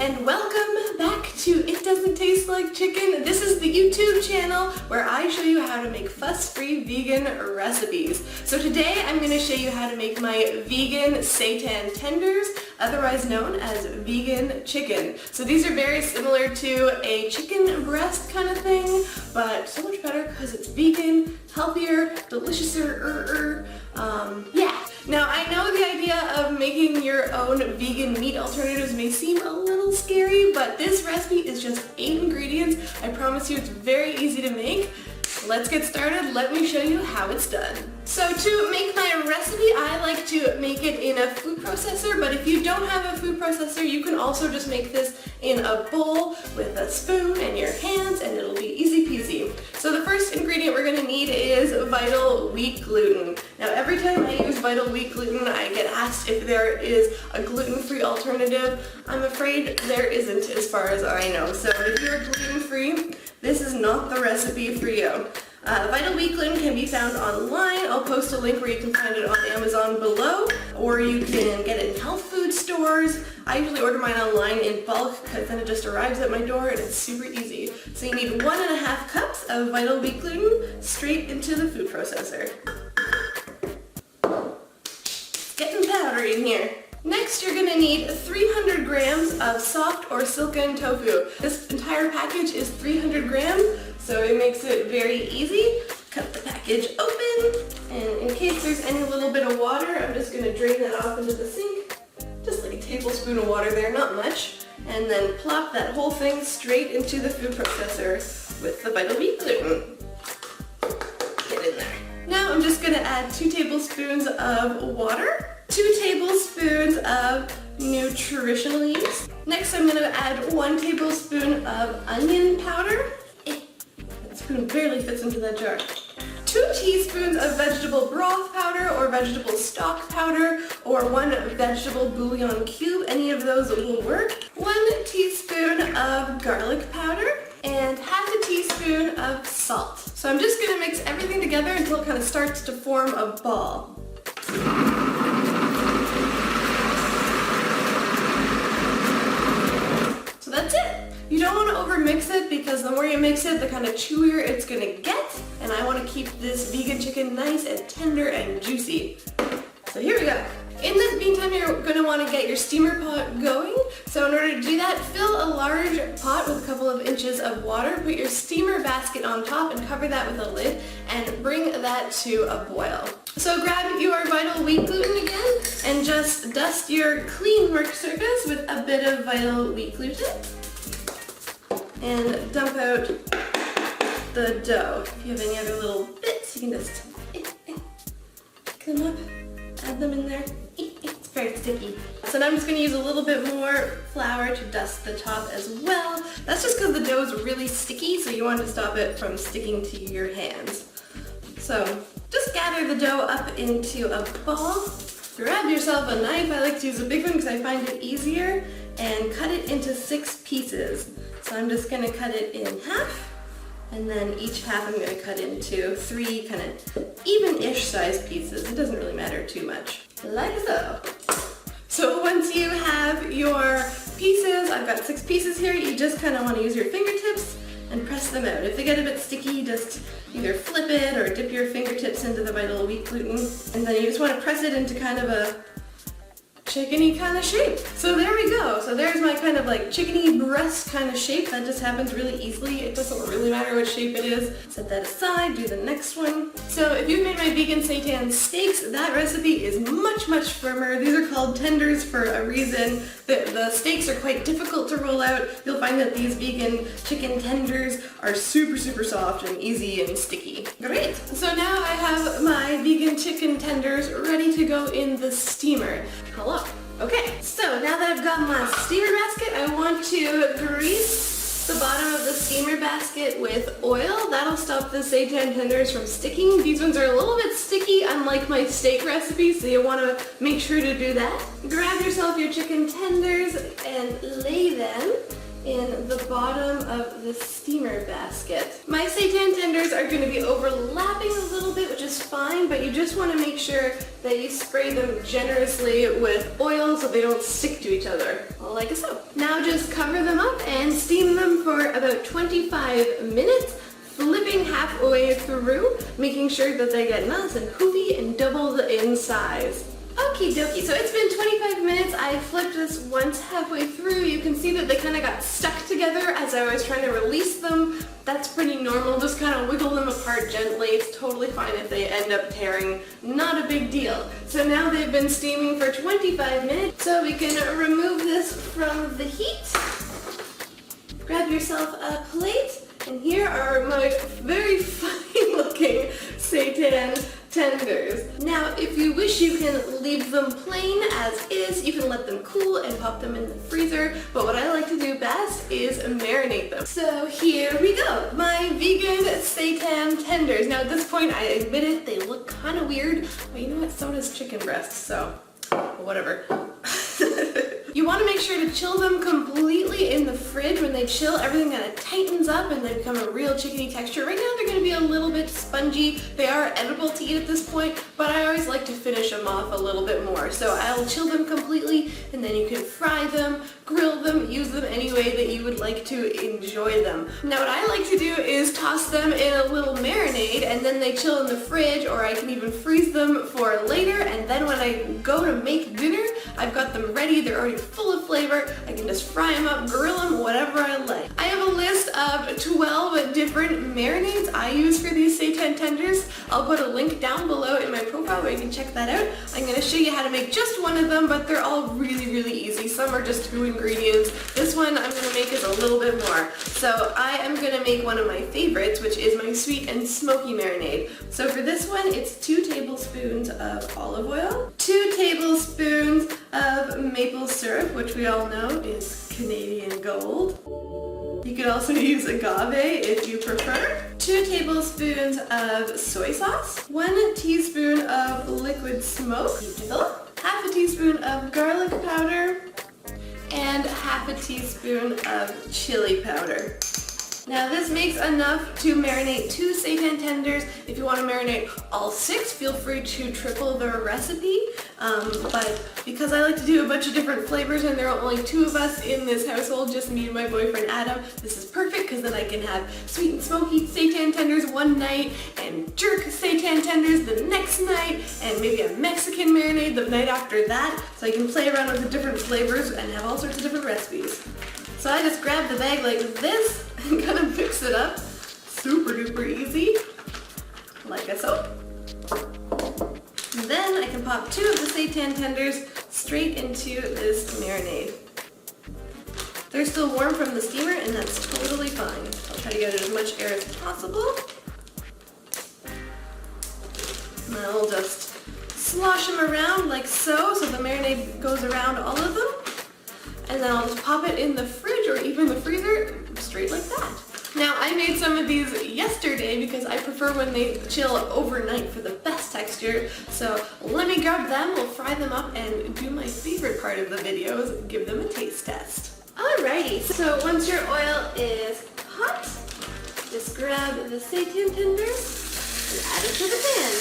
and welcome back to It Doesn't Taste Like Chicken. This is the YouTube channel where I show you how to make fuss-free vegan recipes. So today I'm going to show you how to make my vegan seitan tenders, otherwise known as vegan chicken. So these are very similar to a chicken breast kind of thing, but so much better because it's vegan, healthier, deliciouser, yeah. Now I know the idea of making your own vegan meat alternatives may seem a little scary, but this recipe is just 8 ingredients. I promise you it's very easy to make. Let's get started. Let me show you how it's done. So to make my recipe, I like to make it in a food processor, but if you don't have a food processor, you can also just make this in a bowl with a spoon and your hands, and it'll be easy peasy. So the first ingredient we're going to need is vital wheat gluten. Now every time I use vital wheat gluten, I get asked if there is a gluten-free alternative. I'm afraid there isn't as far as I know. So if you're gluten-free, this is not the recipe for you. Vital wheat gluten can be found online. I'll post a link where you can find it on Amazon below, or you can get it in health food stores. I usually order mine online in bulk because then it just arrives at my door and it's super easy. So you need 1.5 cups of vital wheat gluten straight into the food processor. It's getting powdery in here. Next, you're going to need 300 grams of soft or silken tofu. This entire package is 300 grams, so it makes it very easy. Cut the package open, and in case there's any little bit of water, I'm just going to drain that off into the sink. Just like a tablespoon of water there, not much. And then plop that whole thing straight into the food processor with the vital wheat gluten. Get in there. Now I'm just going to add 2 tablespoons of water. 2 tablespoons of nutritional yeast. Next I'm going to add 1 tablespoon of onion powder. That spoon barely fits into that jar. 2 teaspoons of vegetable broth powder or vegetable stock powder, or 1 vegetable bouillon cube. Any of those will work. 1 teaspoon of garlic powder and 1/2 teaspoon of salt. So I'm just going to mix everything together until it kind of starts to form a ball. That's it. You don't want to overmix it because the more you mix it, the kind of chewier it's going to get, and I want to keep this vegan chicken nice and tender and juicy. So here we go. In the meantime, you're going to want to get your steamer pot going. So in order to do that, fill a large pot with a couple of inches of water, put your steamer basket on top and cover that with a lid, and bring that to a boil. So grab your vital wheat gluten again and just dust your clean work surface with a bit of vital wheat gluten and dump out the dough. If you have any other little bits, you can just pick them up, add them in there. It's very sticky. So now I'm just going to use a little bit more flour to dust the top as well. That's just because the dough is really sticky, so you want to stop it from sticking to your hands. So just gather the dough up into a ball. Grab yourself a knife. I like to use a big one because I find it easier, and cut it into 6 pieces. So I'm just going to cut it in half, and then each half I'm going to cut into 3 kind of even-ish sized pieces. It doesn't really matter too much. Like so. So once you have your pieces, I've got 6 pieces here, you just kind of want to use your fingertips and press them out. If they get a bit sticky, just either flip it or dip your fingertips into the vital wheat gluten, and then you just want to press it into kind of a chickeny kind of shape. So there we go. So there's my kind of like chickeny breast kind of shape. That just happens really easily. It doesn't really matter what shape it is. Set that aside, do the next one. So if you've made my vegan seitan steaks, that recipe is much, much firmer. These are called tenders for a reason. The steaks are quite difficult to roll out. You'll find that these vegan chicken tenders are super, super soft and easy and sticky. Great. So now I have my vegan chicken tenders ready to go in the steamer. Hello. Okay, so now that I've got my steamer basket, I want to grease the bottom of the steamer basket with oil. That'll stop the seitan tenders from sticking. These ones are a little bit sticky, unlike my steak recipe, so you want to make sure to do that. Grab yourself your chicken tenders and lay them in the bottom of the steamer basket. My seitan tenders are going to be overlapping a little bit, which is fine, but you just want to make sure that you spray them generously with oil so they don't stick to each other, like so. Now just cover them up and steam them for about 25 minutes. Flipping halfway through, making sure that they get nice and poofy and doubled in size. Okie dokie, so it's been 25 minutes. I flipped this once halfway through. You can see that they kind of got stuck together as I was trying to release them. That's pretty normal. Just kind of wiggle them apart gently. It's totally fine if they end up tearing. Not a big deal. So now they've been steaming for 25 minutes. So we can remove this from the heat. Grab yourself a plate. And here are my very funny looking seitan tenders. Now, if you wish, you can leave them plain as is. You can let them cool and pop them in the freezer. But what I like to do best is marinate them. So here we go, my vegan seitan tenders. Now at this point, I admit it, they look kind of weird, but you know what, so does chicken breasts, so whatever. You want to make sure to chill them completely in the fridge. When they chill, everything kind of tightens up and they become a real chickeny texture. Right now they're going to be a little bit spongy. They are edible to eat at this point, but I always like to finish them off a little bit more. So I'll chill them completely and then you can fry them, grill them, use them any way that you would like to enjoy them. Now what I like to do is toss them in a little marinade and then they chill in the fridge, or I can even freeze them for later, and then when I go to make dinner, I've got them ready. They're already full of flavor. I can just fry them up, grill them, whatever I like. I have a list of 12 different marinades I use for these seitan tenders. I'll put a link down below in my profile where you can check that out. I'm going to show you how to make just one of them, but they're all really, really easy. Some are just 2 ingredients. This one I'm going to make is a little bit more. So I am going to make one of my favorites, which is my sweet and smoky marinade. So for this one, it's 2 tablespoons of olive oil, 2 tablespoons of maple syrup, which we all know is Canadian gold. You could also use agave if you prefer. 2 tablespoons of soy sauce, 1 teaspoon of liquid smoke, half a teaspoon of garlic powder, and half a teaspoon of chili powder. Now this makes enough to marinate 2 seitan tenders. If you want to marinate all 6, feel free to triple the recipe. But because I like to do a bunch of different flavors and there are only 2 of us in this household, just me and my boyfriend Adam, this is perfect because then I can have sweet and smoky seitan tenders one night and jerk seitan tenders the next night and maybe a Mexican marinade the night after that. So I can play around with the different flavors and have all sorts of different recipes. So I just grab the bag like this and kind of mix it up. Super duper easy, like so. And then I can pop 2 of the seitan tenders straight into this marinade. They're still warm from the steamer and that's totally fine. I'll try to get as much air as possible. And then I'll just slosh them around like so the marinade goes around all of them. And then I'll just pop it in the fridge or even the freezer straight like that. Now I made some of these yesterday because I prefer when they chill overnight for the best texture. So let me grab them, we'll fry them up and do my favorite part of the videos, give them a taste test. Alrighty, so once your oil is hot, just grab the seitan tenders and add it to the pan.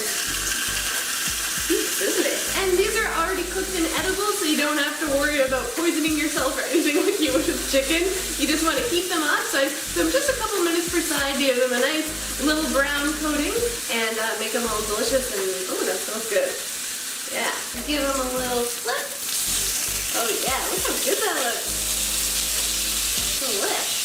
And these are already cooked and edible, so you don't have to worry about poisoning yourself or anything like you would with chicken. You just want to keep them hot, so I cook them just a couple minutes per side, give them a nice little brown coating, and make them all delicious, and oh, that smells good. Yeah, give them a little flip. Oh yeah, look how good that looks. Delish.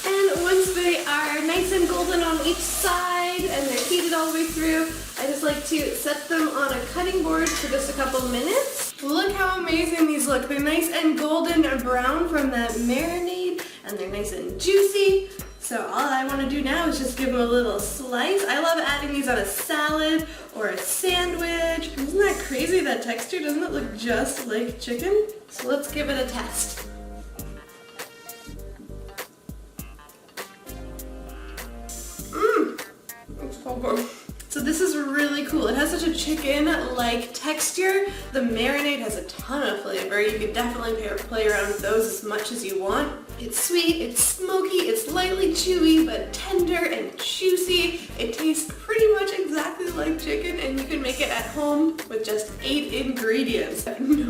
And once they are nice and golden on each side and they're heated all the way through, I just like to set them on a cutting board for just a couple minutes. Look how amazing these look. They're nice and golden and brown from that marinade, and they're nice and juicy. So all I want to do now is just give them a little slice. I love adding these on a salad or a sandwich. Isn't that crazy, that texture? Doesn't it look just like chicken? So let's give it a test. It's so good. So this is really cool. It has such a chicken-like texture. The marinade has a ton of flavor. flavor. You can definitely play around with those as much as you want. It's sweet, it's smoky, it's lightly chewy, but tender and juicy. It tastes pretty much exactly like chicken, and you can make it at home with just 8 ingredients. No